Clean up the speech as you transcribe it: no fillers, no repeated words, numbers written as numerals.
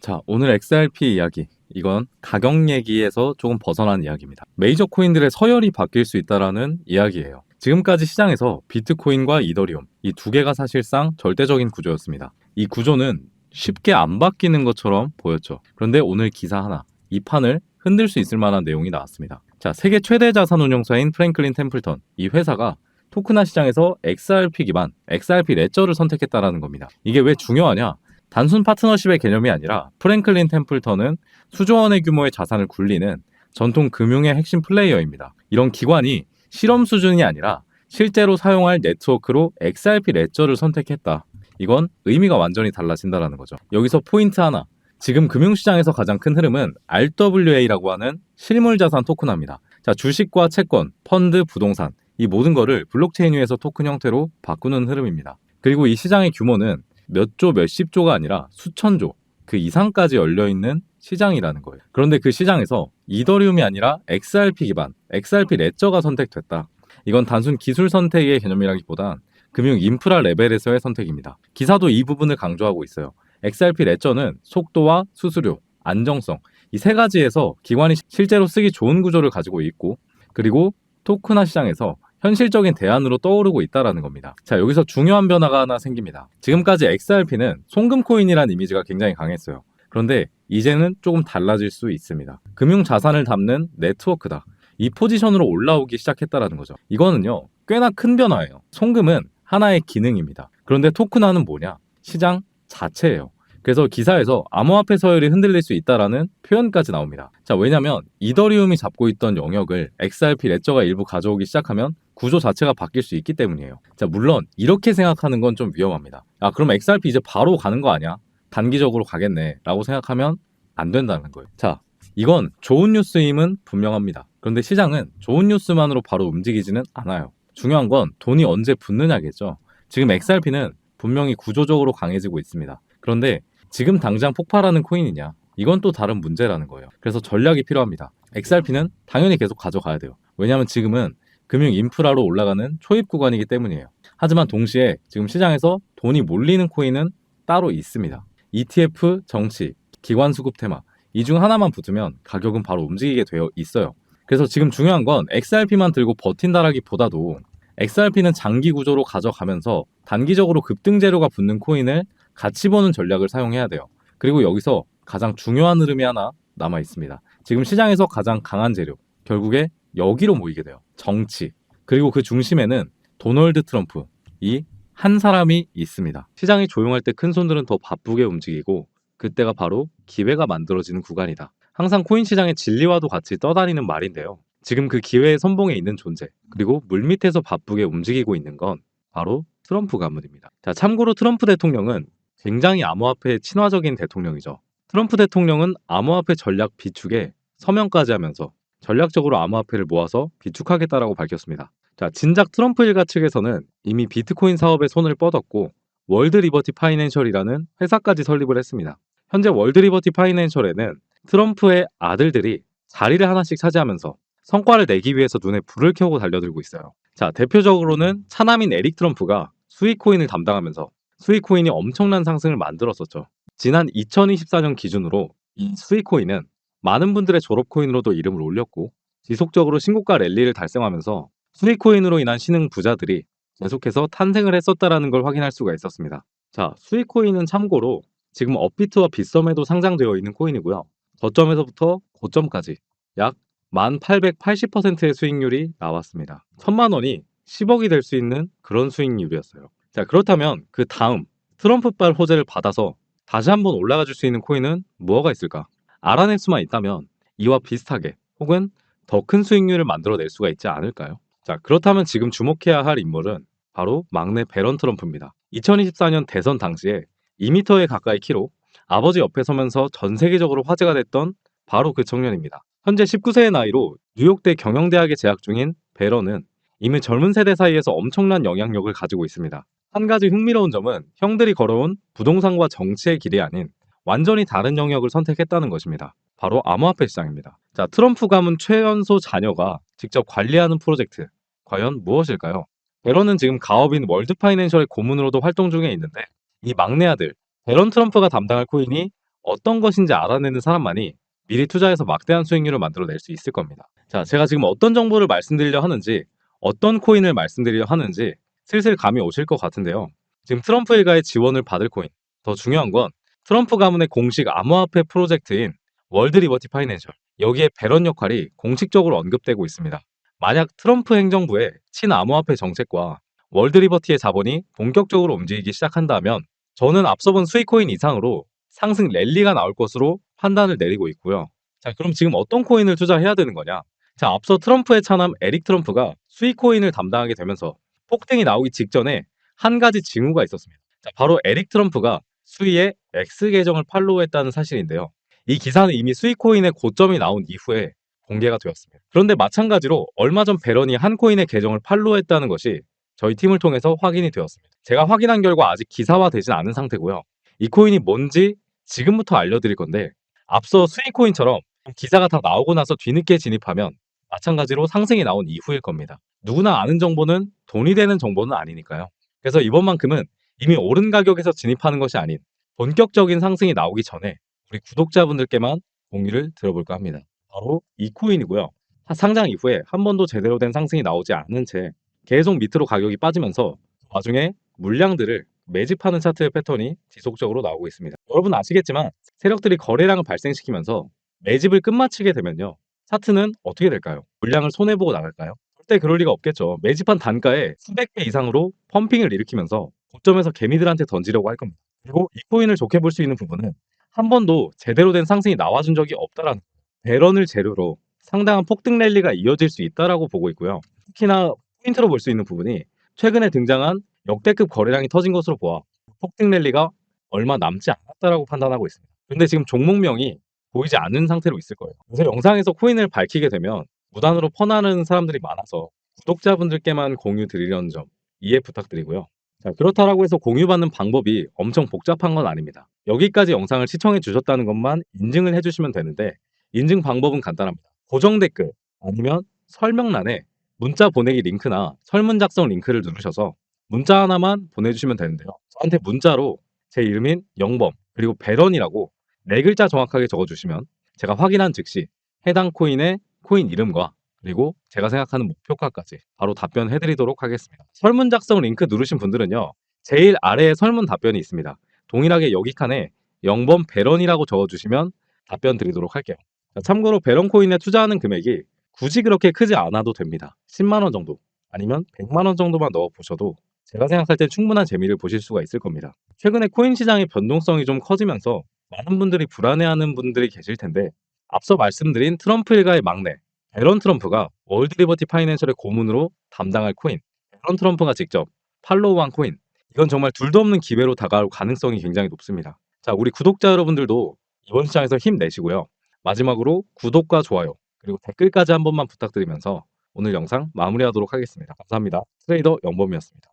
자, 오늘 XRP 이야기. 이건 가격 얘기에서 조금 벗어난 이야기입니다. 메이저 코인들의 서열이 바뀔 수 있다라는 이야기예요. 지금까지 시장에서 비트코인과 이더리움, 이 두 개가 사실상 절대적인 구조였습니다. 이 구조는 쉽게 안 바뀌는 것처럼 보였죠. 그런데 오늘 기사 하나, 이 판을 흔들 수 있을 만한 내용이 나왔습니다. 자, 세계 최대 자산 운용사인 프랭클린 템플턴, 이 회사가 토크나 시장에서 XRP 기반, XRP 레저를 선택했다라는 겁니다. 이게 왜 중요하냐? 단순 파트너십의 개념이 아니라 프랭클린 템플턴은 수조 원의 규모의 자산을 굴리는 전통 금융의 핵심 플레이어입니다. 이런 기관이 실험 수준이 아니라 실제로 사용할 네트워크로 XRP 레저를 선택했다. 이건 의미가 완전히 달라진다는 거죠. 여기서 포인트 하나. 지금 금융시장에서 가장 큰 흐름은 RWA라고 하는 실물자산 토큰화입니다. 자, 주식과 채권, 펀드, 부동산 이 모든 거를 블록체인 위에서 토큰 형태로 바꾸는 흐름입니다. 그리고 이 시장의 규모는 몇 조, 몇십 조가 아니라 수천 조, 그 이상까지 열려있는 시장이라는 거예요. 그런데 그 시장에서 이더리움이 아니라 XRP 기반, XRP 레저가 선택됐다. 이건 단순 기술 선택의 개념이라기보단 금융 인프라 레벨에서의 선택입니다. 기사도 이 부분을 강조하고 있어요. XRP 레저는 속도와 수수료, 안정성, 이 세 가지에서 기관이 실제로 쓰기 좋은 구조를 가지고 있고, 그리고 토큰화 시장에서 현실적인 대안으로 떠오르고 있다는 겁니다. 자, 여기서 중요한 변화가 하나 생깁니다. 지금까지 XRP는 송금코인이라는 이미지가 굉장히 강했어요. 그런데 이제는 조금 달라질 수 있습니다. 금융 자산을 담는 네트워크다. 이 포지션으로 올라오기 시작했다는 거죠. 이거는요, 꽤나 큰 변화예요. 송금은 하나의 기능입니다. 그런데 토큰화는 뭐냐? 시장 자체예요. 그래서 기사에서 암호화폐 서열이 흔들릴 수 있다라는 표현까지 나옵니다. 자, 왜냐면 이더리움이 잡고 있던 영역을 XRP 레저가 일부 가져오기 시작하면 구조 자체가 바뀔 수 있기 때문이에요. 자, 물론 이렇게 생각하는 건 좀 위험합니다. 아, 그럼 XRP 이제 바로 가는 거 아니야? 단기적으로 가겠네 라고 생각하면 안 된다는 거예요. 자, 이건 좋은 뉴스임은 분명합니다. 그런데 시장은 좋은 뉴스만으로 바로 움직이지는 않아요. 중요한 건 돈이 언제 붙느냐겠죠. 지금 XRP는 분명히 구조적으로 강해지고 있습니다. 그런데 지금 당장 폭발하는 코인이냐? 이건 또 다른 문제라는 거예요. 그래서 전략이 필요합니다. XRP는 당연히 계속 가져가야 돼요. 왜냐하면 지금은 금융 인프라로 올라가는 초입 구간이기 때문이에요. 하지만 동시에 지금 시장에서 돈이 몰리는 코인은 따로 있습니다. ETF, 정치, 기관 수급 테마 이 중 하나만 붙으면 가격은 바로 움직이게 되어 있어요. 그래서 지금 중요한 건 XRP만 들고 버틴다라기보다도 XRP는 장기 구조로 가져가면서 단기적으로 급등 재료가 붙는 코인을 같이 보는 전략을 사용해야 돼요. 그리고 여기서 가장 중요한 흐름이 하나 남아 있습니다. 지금 시장에서 가장 강한 재료, 결국에 여기로 모이게 돼요. 정치. 그리고 그 중심에는 도널드 트럼프, 이 한 사람이 있습니다. 시장이 조용할 때 큰 손들은 더 바쁘게 움직이고 그때가 바로 기회가 만들어지는 구간이다. 항상 코인 시장의 진리와도 같이 떠다니는 말인데요. 지금 그 기회의 선봉에 있는 존재, 그리고 물밑에서 바쁘게 움직이고 있는 건 바로 트럼프 가문입니다. 자, 참고로 트럼프 대통령은 굉장히 암호화폐 친화적인 대통령이죠. 트럼프 대통령은 암호화폐 전략 비축에 서명까지 하면서 전략적으로 암호화폐를 모아서 비축하겠다라고 밝혔습니다. 자, 진작 트럼프 일가 측에서는 이미 비트코인 사업에 손을 뻗었고 월드 리버티 파이낸셜이라는 회사까지 설립을 했습니다. 현재 월드 리버티 파이낸셜에는 트럼프의 아들들이 자리를 하나씩 차지하면서 성과를 내기 위해서 눈에 불을 켜고 달려들고 있어요. 자, 대표적으로는 차남인 에릭 트럼프가 스위코인을 담당하면서 스위코인이 엄청난 상승을 만들었었죠. 지난 2024년 기준으로 이 스위코인은 많은 분들의 졸업코인으로도 이름을 올렸고 지속적으로 신고가 랠리를 달성하면서 스위코인으로 인한 신흥 부자들이 계속해서 탄생을 했었다라는 걸 확인할 수가 있었습니다. 자, 스위코인은 참고로 지금 업비트와 빗썸에도 상장되어 있는 코인이고요. 저점에서부터 고점까지 약 1880%의 수익률이 나왔습니다. 1000만 원이 10억이 될 수 있는 그런 수익률이었어요. 자, 그렇다면 그 다음 트럼프발 호재를 받아서 다시 한번 올라가 줄 수 있는 코인은 뭐가 있을까? 알아낼 수만 있다면 이와 비슷하게 혹은 더 큰 수익률을 만들어낼 수가 있지 않을까요? 자, 그렇다면 지금 주목해야 할 인물은 바로 막내 배런 트럼프입니다. 2024년 대선 당시에 2m에 가까이 키로 아버지 옆에 서면서 전 세계적으로 화제가 됐던 바로 그 청년입니다. 현재 19세의 나이로 뉴욕대 경영대학에 재학 중인 배런은 이미 젊은 세대 사이에서 엄청난 영향력을 가지고 있습니다. 한 가지 흥미로운 점은 형들이 걸어온 부동산과 정치의 길이 아닌 완전히 다른 영역을 선택했다는 것입니다. 바로 암호화폐 시장입니다. 자, 트럼프 가문 최연소 자녀가 직접 관리하는 프로젝트, 과연 무엇일까요? 배런은 지금 가업인 월드 파이낸셜의 고문으로도 활동 중에 있는데 이 막내 아들, 배런 트럼프가 담당할 코인이 어떤 것인지 알아내는 사람만이 미리 투자해서 막대한 수익률을 만들어낼 수 있을 겁니다. 자, 제가 지금 어떤 정보를 말씀드리려 하는지, 어떤 코인을 말씀드리려 하는지 슬슬 감이 오실 것 같은데요. 지금 트럼프 일가의 지원을 받을 코인, 더 중요한 건 트럼프 가문의 공식 암호화폐 프로젝트인 월드 리버티 파이낸셜, 여기에 배런 역할이 공식적으로 언급되고 있습니다. 만약 트럼프 행정부의 친암호화폐 정책과 월드 리버티의 자본이 본격적으로 움직이기 시작한다면 저는 앞서 본 수익 코인 이상으로 상승 랠리가 나올 것으로 판단을 내리고 있고요. 자, 그럼 지금 어떤 코인을 투자해야 되는 거냐? 자, 앞서 트럼프의 차남 에릭 트럼프가 수익 코인을 담당하게 되면서 폭등이 나오기 직전에 한 가지 징후가 있었습니다. 자, 바로 에릭 트럼프가 수위의 X 계정을 팔로우했다는 사실인데요. 이 기사는 이미 수익 코인의 고점이 나온 이후에 공개가 되었습니다. 그런데 마찬가지로 얼마 전 배런이 한 코인의 계정을 팔로우했다는 것이 저희 팀을 통해서 확인이 되었습니다. 제가 확인한 결과 아직 기사화되진 않은 상태고요. 이 코인이 뭔지 지금부터 알려드릴 건데, 앞서 수익 코인처럼 기사가 다 나오고 나서 뒤늦게 진입하면 마찬가지로 상승이 나온 이후일 겁니다. 누구나 아는 정보는 돈이 되는 정보는 아니니까요. 그래서 이번만큼은 이미 오른 가격에서 진입하는 것이 아닌 본격적인 상승이 나오기 전에 우리 구독자분들께만 공유를 들어볼까 합니다. 바로 이 코인이고요. 상장 이후에 한 번도 제대로 된 상승이 나오지 않은 채 계속 밑으로 가격이 빠지면서 나중에 물량들을 매집하는 차트의 패턴이 지속적으로 나오고 있습니다. 여러분 아시겠지만 세력들이 거래량을 발생시키면서 매집을 끝마치게 되면요, 차트는 어떻게 될까요? 물량을 손해보고 나갈까요? 절대 그럴 리가 없겠죠. 매집한 단가에 수백 배 이상으로 펌핑을 일으키면서 고점에서 개미들한테 던지려고 할 겁니다. 그리고 이 코인을 좋게 볼 수 있는 부분은 한 번도 제대로 된 상승이 나와준 적이 없다라는 거예요. 배런을 재료로 상당한 폭등 랠리가 이어질 수 있다라고 보고 있고요. 특히나 포인트로 볼 수 있는 부분이 최근에 등장한 역대급 거래량이 터진 것으로 보아 폭등 랠리가 얼마 남지 않았다라고 판단하고 있습니다. 근데 지금 종목명이 보이지 않는 상태로 있을 거예요. 그래서 영상에서 코인을 밝히게 되면 무단으로 퍼나르는 사람들이 많아서 구독자분들께만 공유 드리려는 점 이해 부탁드리고요. 자, 그렇다라고 해서 공유받는 방법이 엄청 복잡한 건 아닙니다. 여기까지 영상을 시청해 주셨다는 것만 인증을 해주시면 되는데, 인증 방법은 간단합니다. 고정 댓글 아니면 설명란에 문자 보내기 링크나 설문 작성 링크를 누르셔서 문자 하나만 보내주시면 되는데요. 저한테 문자로 제 이름인 영범 그리고 배런이라고 네 글자 정확하게 적어주시면 제가 확인한 즉시 해당 코인의 코인 이름과 그리고 제가 생각하는 목표가까지 바로 답변해드리도록 하겠습니다. 설문 작성 링크 누르신 분들은요, 제일 아래에 설문 답변이 있습니다. 동일하게 여기 칸에 영범 배런이라고 적어주시면 답변 드리도록 할게요. 자, 참고로 배런 코인에 투자하는 금액이 굳이 그렇게 크지 않아도 됩니다. 10만 원 정도 아니면 100만 원 정도만 넣어 보셔도 제가 생각할 때 충분한 재미를 보실 수가 있을 겁니다. 최근에 코인 시장의 변동성이 좀 커지면서 많은 분들이 불안해하는 분들이 계실 텐데, 앞서 말씀드린 트럼프 일가의 막내 배런 트럼프가 월드 리버티 파이낸셜의 고문으로 담당할 코인, 배런 트럼프가 직접 팔로우한 코인, 이건 정말 둘도 없는 기회로 다가올 가능성이 굉장히 높습니다. 자, 우리 구독자 여러분들도 이번 시장에서 힘내시고요. 마지막으로 구독과 좋아요 그리고 댓글까지 한 번만 부탁드리면서 오늘 영상 마무리하도록 하겠습니다. 감사합니다. 트레이더 영범이었습니다.